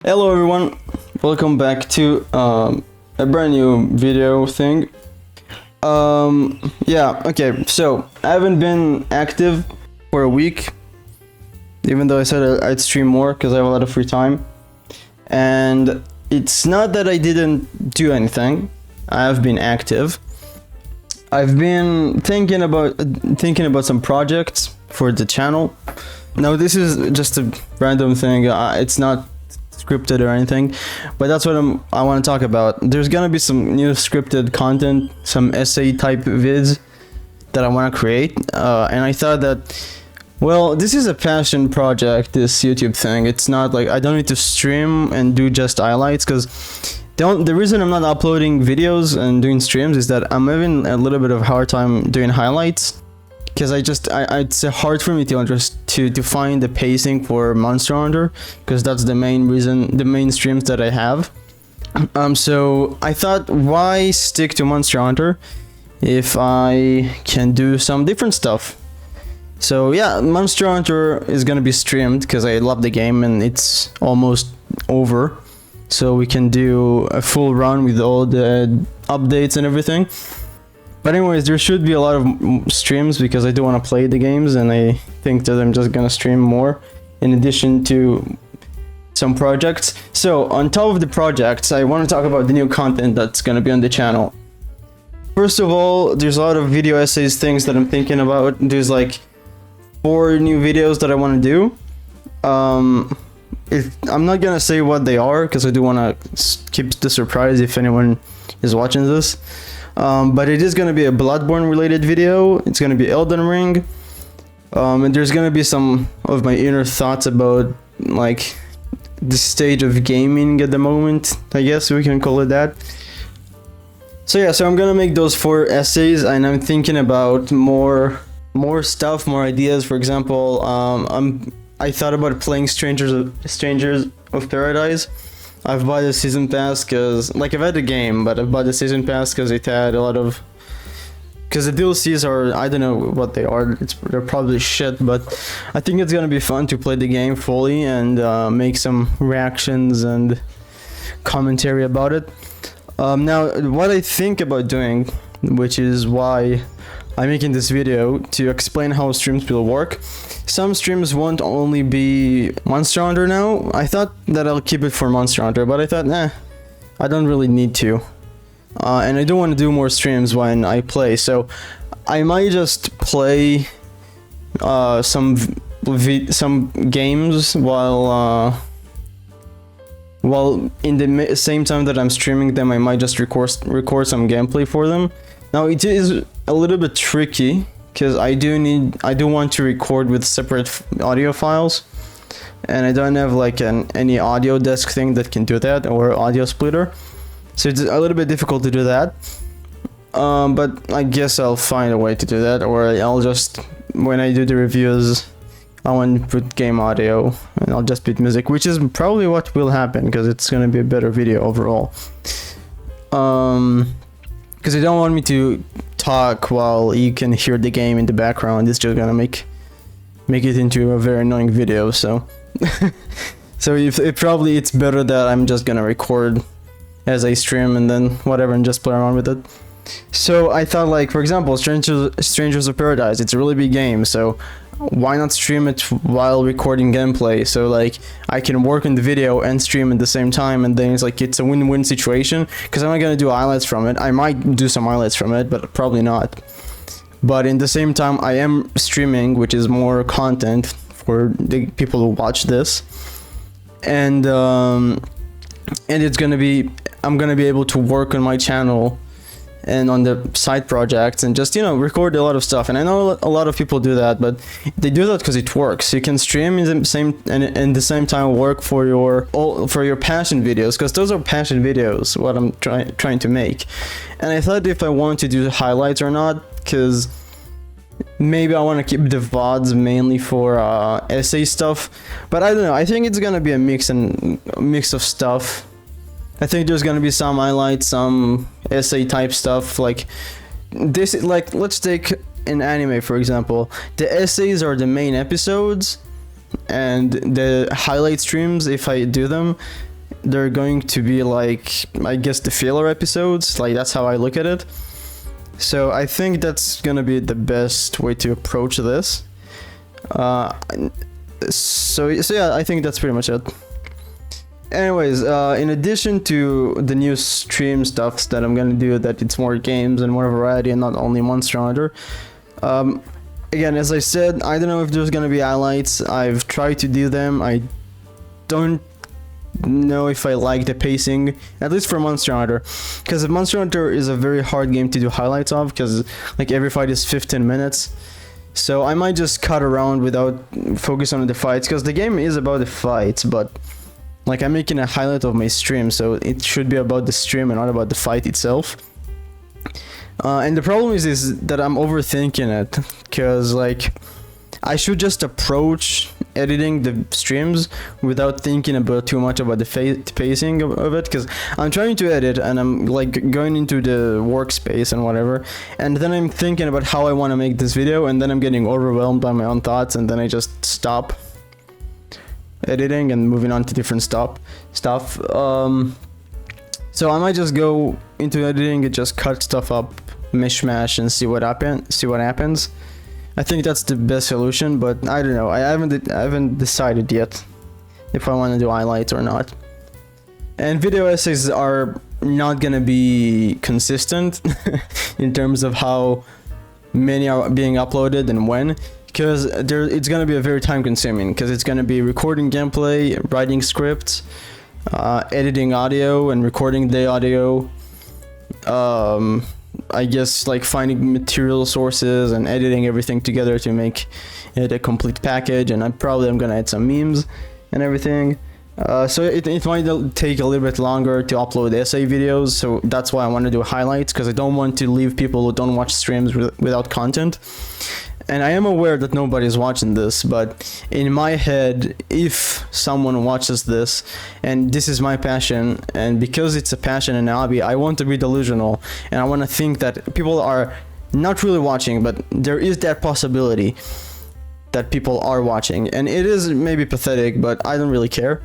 Hello everyone, welcome back to a brand new video thing. Okay, so I haven't been active for a week, even though I said I'd stream more because I have a lot of free time. And it's not that I didn't do anything, I have been active. I've been thinking about some projects for the channel. Now this is just a random thing, it's not scripted or anything, but that's what I want to talk about. There's gonna be some new scripted content, some essay type vids that I want to create, and I thought that, well, this is a passion project, this YouTube thing. It's not like I don't need to stream and do just highlights, because the reason I'm not uploading videos and doing streams is that I'm having a little bit of a hard time doing highlights, because it's hard for me to find the pacing for Monster Hunter, because that's the main streams that I have. So I thought, why stick to Monster Hunter if I can do some different stuff? So yeah, Monster Hunter is gonna be streamed because I love the game and it's almost over, so we can do a full run with all the updates and everything. But anyways, there should be a lot of streams because I do want to play the games, and I think that I'm just gonna stream more in addition to some projects. So on top of the projects, I want to talk about the new content that's gonna be on the channel. First of all, there's a lot of video essays things that I'm thinking about. There's like 4 new videos that I want to do. I'm not gonna say what they are because I do want to keep the surprise if anyone is watching this. But it is going to be a Bloodborne related video. It's going to be Elden Ring. And there's going to be some of my inner thoughts about like the stage of gaming at the moment, I guess we can call it that. So yeah, so I'm going to make those 4 essays, and I'm thinking about more stuff, more ideas. For example, I thought about playing Strangers of Paradise. I've bought the season pass because, like, I've had the game, but I've bought the season pass because it had a lot of, because the DLCs are, I don't know what they are, they're probably shit, but I think it's gonna be fun to play the game fully and make some reactions and commentary about it. Now, what I think about doing, which is why I'm making this video, to explain how streams will work. Some streams won't only be Monster Hunter now. I thought that I'll keep it for Monster Hunter, but I thought, I don't really need to. And I don't want to do more streams when I play, so I might just play some games while in the same time that I'm streaming them. I might just record some gameplay for them. Now it is a little bit tricky because I do want to record with separate audio files, and I don't have like any audio desk thing that can do that, or audio splitter, so it's a little bit difficult to do that. But I guess I'll find a way to do that, or I'll just, when I do the reviews, I want to put game audio and I'll just put music, which is probably what will happen because it's gonna be a better video overall. Because I don't want me to talk while you can hear the game in the background. It's just gonna make it into a very annoying video. So so it's better that I'm just gonna record as I stream and then whatever, and just play around with it. So I thought, like, for example, Strangers of Paradise, it's a really big game, so why not stream it while recording gameplay? So like I can work on the video and stream at the same time, and then it's a win-win situation, because I'm not gonna do highlights from it. I might do some highlights from it, but probably not. But in the same time, I am streaming, which is more content for the people who watch this, and it's gonna be, I'm gonna be able to work on my channel and on the side projects and just, record a lot of stuff. And I know a lot of people do that, but they do that because it works. You can stream in the same time work for your passion videos, because those are passion videos, what I'm trying to make. And I thought if I want to do highlights or not, because maybe I want to keep the VODs mainly for essay stuff, but I don't know. I think it's gonna be a mix of stuff. I think there's gonna be some highlights, some essay type stuff, like this. Like, let's take an anime for example. The essays are the main episodes, and the highlight streams, if I do them, they're going to be like, I guess, the filler episodes. Like, that's how I look at it. So I think that's gonna be the best way to approach this. So yeah, I think that's pretty much it. Anyways, in addition to the new stream stuff that I'm gonna do, that it's more games and more variety and not only Monster Hunter. Again, as I said, I don't know if there's gonna be highlights. I've tried to do them. I don't know if I like the pacing, at least for Monster Hunter, because Monster Hunter is a very hard game to do highlights of, because like every fight is 15 minutes. So I might just cut around without focus on the fights, because the game is about the fights, but like I'm making a highlight of my stream, so it should be about the stream and not about the fight itself. And the problem is that I'm overthinking it, because like I should just approach editing the streams without thinking about too much about the pacing of it, because I'm trying to edit and I'm like going into the workspace and whatever, and then I'm thinking about how I want to make this video, and then I'm getting overwhelmed by my own thoughts, and then I just stop editing and moving on to different stuff. So I might just go into editing and just cut stuff up, mishmash, and see what happens. I think that's the best solution, but I don't know. I haven't decided yet if I want to do highlights or not. And video essays are not gonna be consistent in terms of how many are being uploaded and when, because it's gonna be a very time consuming, because it's gonna be recording gameplay, writing scripts, editing audio and recording the audio, I guess like finding material sources and editing everything together to make it a complete package, and I'm gonna add some memes and everything. So it might take a little bit longer to upload essay videos, so that's why I want to do highlights, because I don't want to leave people who don't watch streams without content. And I am aware that nobody's watching this, but in my head, if someone watches this, and this is my passion, and because it's a passion and a hobby, I want to be delusional, and I want to think that people are not really watching, but there is that possibility that people are watching. And it is maybe pathetic, but I don't really care,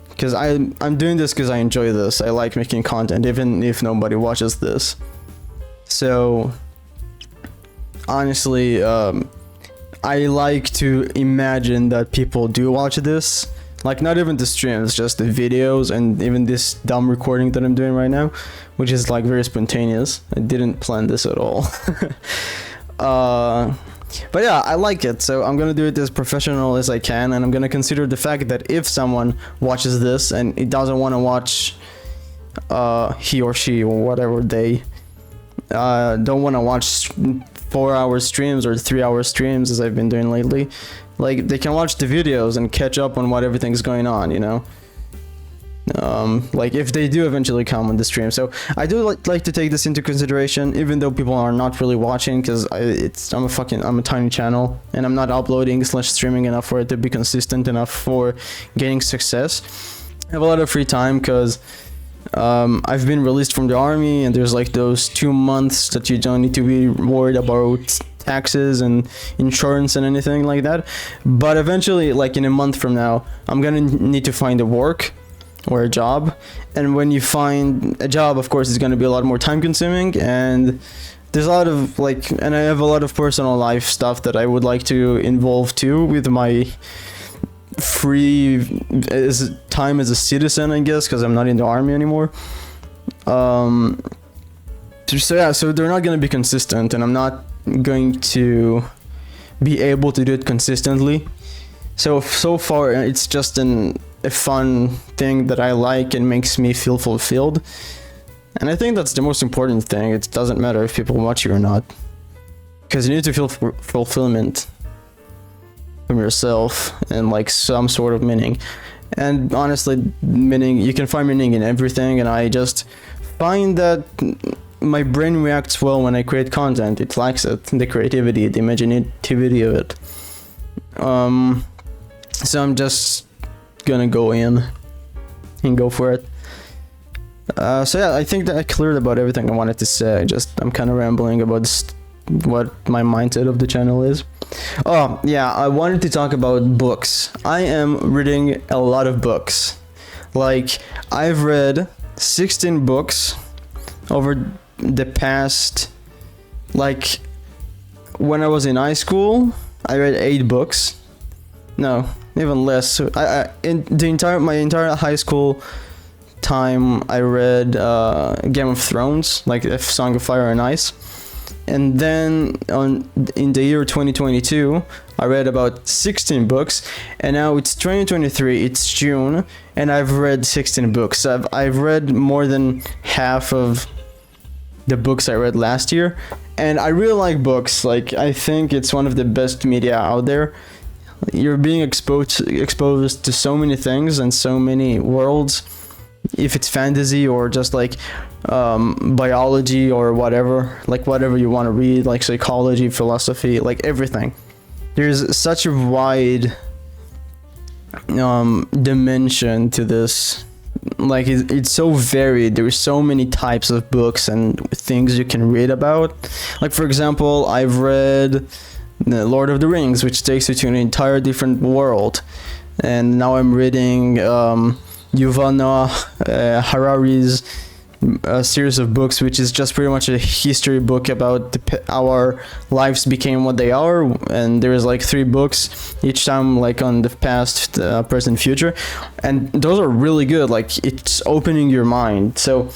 because I'm doing this because I enjoy this. I like making content, even if nobody watches this. So honestly, I like to imagine that people do watch this, like not even the streams, just the videos, and even this dumb recording that I'm doing right now, which is like very spontaneous. I didn't plan this at all. But yeah, I like it, so I'm gonna do it as professional as I can, and I'm gonna consider the fact that if someone watches this and it doesn't want to watch, he or she or whatever they don't want to watch 4-hour streams or 3-hour streams as I've been doing lately, like they can watch the videos and catch up on what everything's going on, you know. Like if they do eventually come on the stream. So I do like to take this into consideration, even though people are not really watching, because I'm a tiny channel, and I'm not uploading / streaming enough for it to be consistent enough for getting success. I have a lot of free time because I've been released from the army, and there's like those 2 months that you don't need to be worried about taxes and insurance and anything like that. But eventually, like in a month from now, I'm gonna need to find a work or a job, and when you find a job, of course, it's going to be a lot more time consuming, and there's a lot of like, and I have a lot of personal life stuff that I would like to involve too with my free time as a citizen, I guess, because I'm not in the army anymore. So yeah, so they're not going to be consistent, and I'm not going to be able to do it consistently. So far it's just a fun thing that I like and makes me feel fulfilled, and I think that's the most important thing. It doesn't matter if people watch you or not, because you need to feel fulfillment from yourself and like some sort of meaning. And honestly, meaning, you can find meaning in everything, and I just find that my brain reacts well when I create content. It likes it, the creativity, the imaginativity of it. So I'm just gonna go in and go for it. So yeah, I think that I cleared about everything I wanted to say. I'm kind of rambling about what my mindset of the channel is. Oh yeah, I wanted to talk about books. I am reading a lot of books. Like, I've read 16 books over the past, like, when I was in high school, I read 8 books. No, even less. In my entire high school time, I read Game of Thrones, like A Song of Fire and Ice. And then in the year 2022, I read about 16 books, and now it's 2023, it's June, and I've read 16 books. I've read more than half of the books I read last year, and I really like books. Like, I think it's one of the best media out there. You're being exposed to so many things and so many worlds, if it's fantasy or just like biology or whatever, like whatever you want to read, like psychology, philosophy, like everything. There's such a wide dimension to this. Like, it's so varied. There's so many types of books and things you can read about. Like, for example, I've read The Lord of the Rings, which takes you to an entire different world, and now I'm reading Yuval Noah Harari's series of books, which is just pretty much a history book about how our lives became what they are, and there's like 3 books each time, like on the past, present, future, and those are really good. Like, it's opening your mind. So,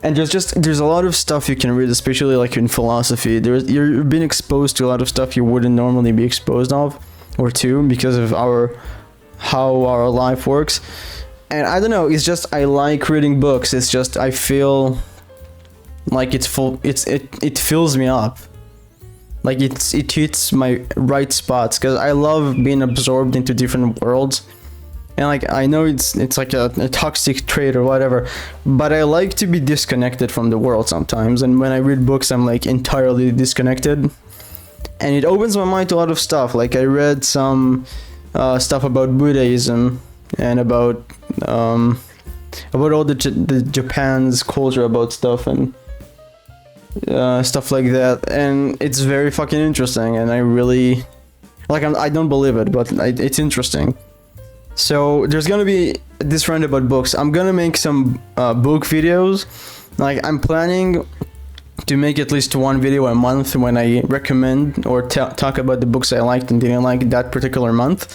and there's a lot of stuff you can read, especially like in philosophy. You're being exposed to a lot of stuff you wouldn't normally be exposed to because of how our life works. And I don't know, it's just, I like reading books. It's just, I feel like it fills me up. Like, it hits my right spots, because I love being absorbed into different worlds. And like, I know it's like a toxic trait or whatever, but I like to be disconnected from the world sometimes. And when I read books, I'm like entirely disconnected. And it opens my mind to a lot of stuff. Like, I read some stuff about Buddhism and about all the Japan's culture about stuff and stuff like that, and it's very fucking interesting, and I really like, I don't believe it, but it's interesting. So there's gonna be this round about books. I'm gonna make some book videos. Like, I'm planning to make at least 1 video a month when I recommend or talk about the books I liked and didn't like that particular month.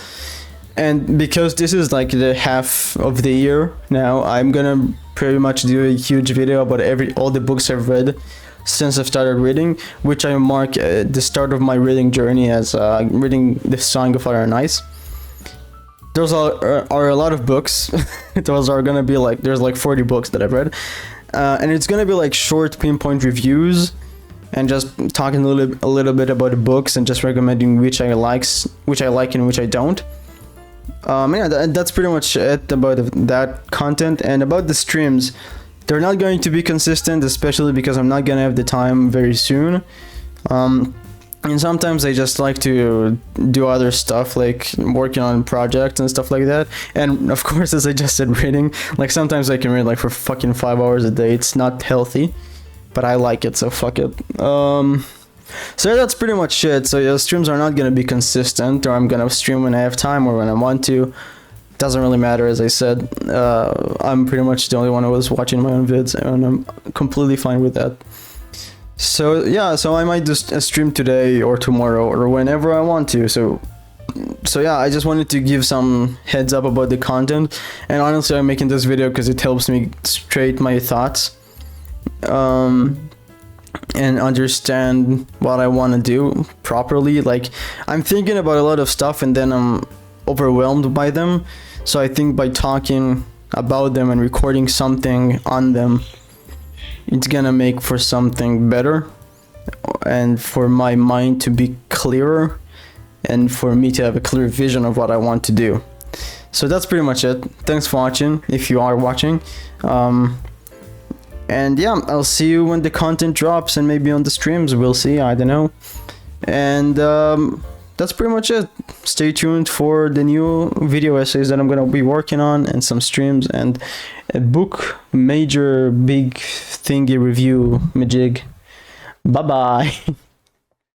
And because this is like the half of the year now, I'm gonna pretty much do a huge video about all the books I've read since I've started reading, which I mark the start of my reading journey as reading The Song of Fire and Ice. Those are a lot of books. Those are gonna be like, there's like 40 books that I've read, and it's gonna be like short pinpoint reviews and just talking a little bit about the books and just recommending which I like and which I don't. Yeah, that's pretty much it about that content. And about the streams, they're not going to be consistent, especially because I'm not gonna have the time very soon. And sometimes I just like to do other stuff, like working on projects and stuff like that. And of course, as I just said, reading. Like, sometimes I can read like for fucking 5 hours a day. It's not healthy, but I like it, so fuck it. So that's pretty much it. So yeah, streams are not gonna be consistent, or I'm gonna stream when I have time or when I want to. Doesn't really matter, as I said. I'm pretty much the only one who was watching my own vids, and I'm completely fine with that. So yeah, so I might just stream today or tomorrow or whenever I want to. So yeah, I just wanted to give some heads up about the content, and honestly, I'm making this video because it helps me straight my thoughts. And understand what I want to do properly. Like, I'm thinking about a lot of stuff and then I'm overwhelmed by them. So I think by talking about them and recording something on them, it's gonna make for something better, and for my mind to be clearer, and for me to have a clear vision of what I want to do. So that's pretty much it. Thanks for watching, if you are watching. And yeah, I'll see you when the content drops, and maybe on the streams, we'll see, I don't know. And that's pretty much it. Stay tuned for the new video essays that I'm gonna be working on, and some streams, and a book, major, big thingy review, majig. Bye bye.